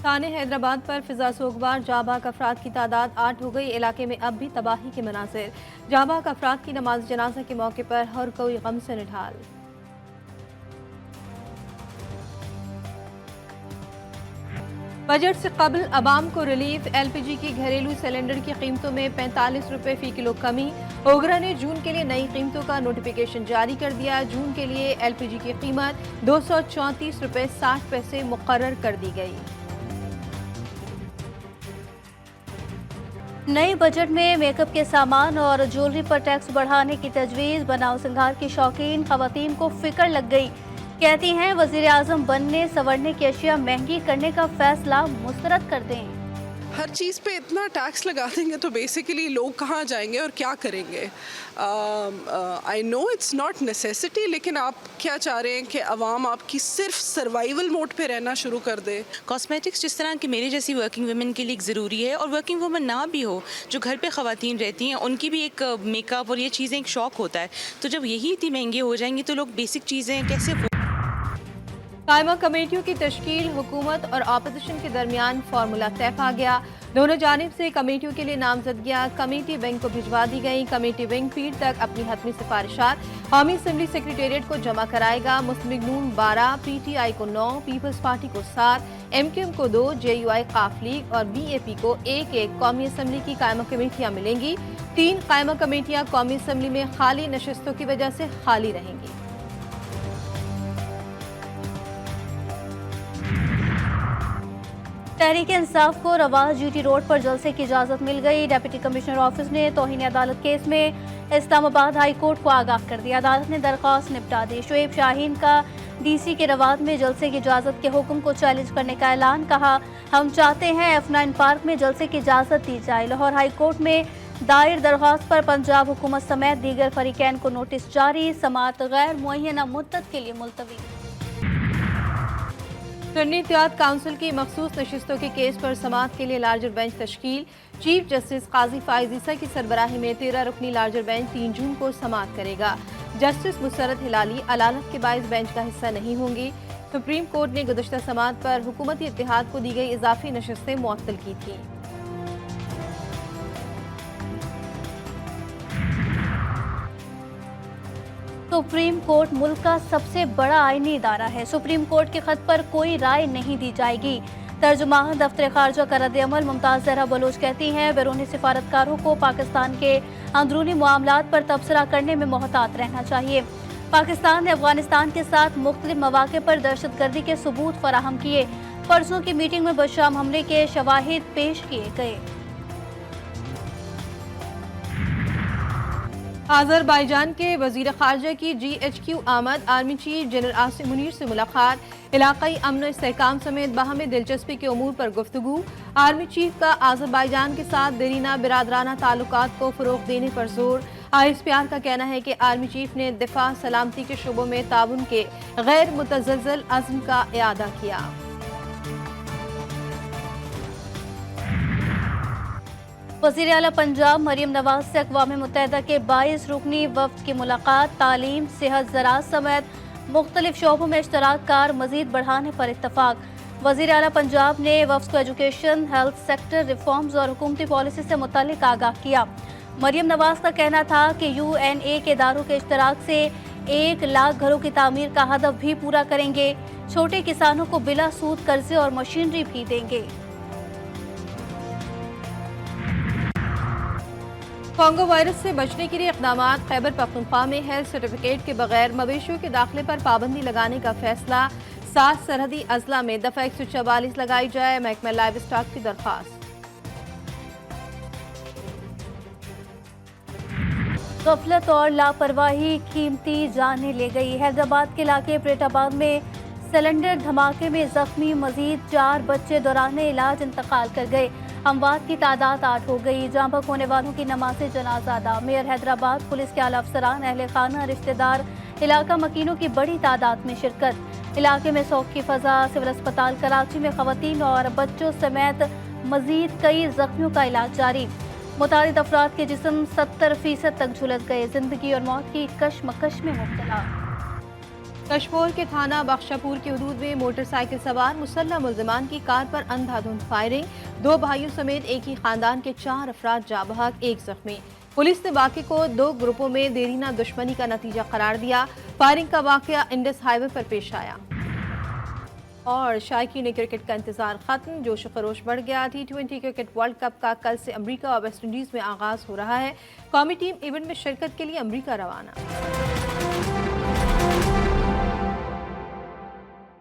थाने हैदराबाद पर फिजा सोगवार जाबाक अफराद की तादाद 8 हो गई। इलाके में अब भी तबाही के मनाजिर। जाबाक अफराद की नमाज जनाजा के मौके पर हर कोई गम से निढाल। बजट से कबल अवाम को रिलीफ। एलपीजी की घरेलू सिलेंडर की कीमतों में 45 रुपए फी किलो कमी। ओगरा ने जून के लिए नई कीमतों का नोटिफिकेशन जारी कर दिया। जून के लिए एलपीजी की कीमत 234 रुपए 60 पैसे मुकर्रर कर दी गई। नए बजट में मेकअप के सामान और ज्वेलरी पर टैक्स बढ़ाने की तजवीज़। बनाव सिंगार की शौकीन खवातीन को फिक्र लग गई। कहती हैं वज़ीर आज़म बनने संवरने की अशिया महंगी करने का फैसला मुस्तरद कर दें। हर चीज़ पे इतना टैक्स लगा देंगे तो बेसिकली लोग कहाँ जाएंगे और क्या करेंगे। I know it's not necessity, लेकिन आप क्या चाह रहे हैं कि अवाम आपकी सिर्फ सर्वाइवल मोड पे रहना शुरू कर दे। कॉस्मेटिक्स जिस तरह की मेरी जैसी वर्किंग वुमेन के लिए एक ज़रूरी है, और वर्किंग वुमेन ना भी हो, जो घर पे ख़वातीन रहती हैं उनकी भी एक मेकअप और ये चीज़ें एक शौक़ होता है। तो जब यही इतनी महंगी हो जाएंगी तो लोग बेसिक चीज़ें कैसे। कायमा कमेटियों की तश्कील। हुकूमत और अपोजिशन के दरमियान फार्मूला तय पा गया। दोनों जानिब से कमेटियों के लिए नामजदगियां कमेटी विंग को भिजवा दी गई। कमेटी विंग पीर तक अपनी हतमी सिफारिशात कौमी असम्बली सेक्रेटेरिएट को जमा कराएगा। मुस्लिम लीग नून 12, पीटीआई को 9, पीपल्स पार्टी को 7, एमक्यूएम को 2, जेयूआई काफ लीग और बीएपी को 1 कौमी असम्बली की कायमा कमेटियां मिलेंगी। 3 कायमा कमेटियां कौमी असम्बली में खाली नशस्तों की वजह से खाली रहेंगी। तहरीक इंसाफ को रवास जीटी रोड पर जलसे की इजाज़त मिल गई। डिप्टी कमिश्नर ऑफिस ने तौहीन अदालत केस में इस्लामाबाद हाई कोर्ट को आगाह कर दिया। अदालत ने दरख्वास्त निपटा दी। शुएब शाहीन का डीसी के रवात में जलसे की इजाज़त के हुक्म को चैलेंज करने का ऐलान। कहा, हम चाहते हैं F9 पार्क में जलसे की इजाज़त दी जाए। लाहौर हाई कोर्ट में दायर दरख्वास्त पर पंजाब हुकूमत समेत दीगर फरीकैन को नोटिस जारी। समाअत गैर मुअय्यना मुद्दत के लिए मुलतवी। सुन्नी इत्तेहाद काउंसिल की मखसूस नशिस्तों के केस पर समाअत के लिए लार्जर बेंच तश्कील। चीफ जस्टिस काजी फाइज ईसा की सरबराही में 13 रुकनी लार्जर बेंच 3 जून को समाअत करेगा। जस्टिस मुसरत हिलाली अदालत के बाइस बेंच का हिस्सा नहीं होंगी। सुप्रीम कोर्ट ने गुज़श्ता समाअत पर हुकूमती इत्तेहाद को दी गई इजाफी नशिस्तें मुअत्तल की थी। सुप्रीम कोर्ट मुल्क का सबसे बड़ा आईनी इदारा है। सुप्रीम कोर्ट के खत पर कोई राय नहीं दी जाएगी। तर्जुमान दफ्तर खारजा का रद्द-ए-अमल मुमताज़ ज़हरा बलोच कहती हैं बैरूनी सिफारतकारों को पाकिस्तान के अंदरूनी मामलात पर तबसरा करने में मोहतात रहना चाहिए। पाकिस्तान ने अफगानिस्तान के साथ मुख्तलिफ मौक़े पर दहशतगर्दी के सबूत फराहम किए। परसों की मीटिंग में बदशाम हमले के शवाहिद पेश किए गए। आज़रबाईजान के वज़ीर ख़ारजा की GHQ आमद। Army chief general Asim Munir से मुलाकात। इलाक़ाई अमन इस्तेहकाम समेत बाहमी दिलचस्पी के उमूर पर गुफ्तगू। आर्मी चीफ का आज़रबाईजान के साथ देरीना बिरादराना ताल्लुकात को फ़रोग़ देने पर जोर। ISPR का कहना है कि आर्मी चीफ ने दिफा सलामती के शोबों में ताउन के गैर मुतज़्ज़ल अज़्म का इआदा किया। वज़ीर आला पंजाब मरियम नवाज से अक़वाम मुत्तहिदा के 22 रुकनी वफ़द की मुलाकात। तालीम, सेहत, ज़राअत समेत मुख्तलिफ शोबों में इश्तराक कार मज़ीद बढ़ाने पर इत्तफ़ाक़। वज़ीर आला पंजाब ने वफ़द को एजुकेशन, हेल्थ सेक्टर रिफॉर्म्स और हुकूमती पॉलिसी से मुताल्लिक़ आगाह किया। मरियम नवाज का कहना था कि UNA के इदारों के इश्तराक से 1 लाख घरों की तामीर का हदफ भी पूरा करेंगे। छोटे किसानों को बिला सूद कर्जे और मशीनरी भी देंगे। कोंगो वायरस से बचने के लिए इक़दामात। खैबर पख्तूनख्वा में हेल्थ सर्टिफिकेट के बगैर मवेशियों के दाखिले पर पाबंदी लगाने का फैसला। 7 सरहदी अजला में दफ़ा 144 लगाई जाए। महकमा लाइव स्टॉक की दरख्वास्त। गफलत और लापरवाही कीमती जानें ले गई। हैदराबाद के इलाके प्रेटाबाद में सिलेंडर धमाके में जख्मी मजीद 4 बच्चे दौरान इलाज इंतकाल कर गए। अमवात की तादाद 8 हो गई। जाँ बहक होने वालों की नमाज़ जनाजा अदा। मेयर हैदराबाद, पुलिस के आला अफसरान, अहले खाना, रिश्तेदार, इलाका मकीनों की बड़ी तादाद में शिरकत। इलाके में शौक की फजा। सिविल अस्पताल कराची में खवातीन और बच्चों समेत मजीद कई जख्मियों का इलाज जारी। मुतादिद अफराद के जिस्म 70% तक झुलस गए। जिंदगी और मौत की कशमकश में मुब्तला। कशपोर के थाना बख्शापुर की हदूद में मोटरसाइकिल सवार मुसल्लह मुल्जिमान की कार पर अंधाधुंध फायरिंग, 2 भाइयों समेत एक ही खानदान के 4 अफराद जाँ बहक, 1 जख्मी। पुलिस ने वाक़े को 2 ग्रुपों में देरीना दुश्मनी का नतीजा करार दिया। फायरिंग का वाक़या इंडस हाईवे पर पेश आया। और शायकीन क्रिकेट का इंतजार खत्म, जोश खरोश बढ़ गया। T20 क्रिकेट वर्ल्ड कप का कल से अमरीका और वेस्ट इंडीज़ में आगाज़ हो रहा है। कौमी टीम इवेंट में शिरकत के लिए अमरीका रवाना।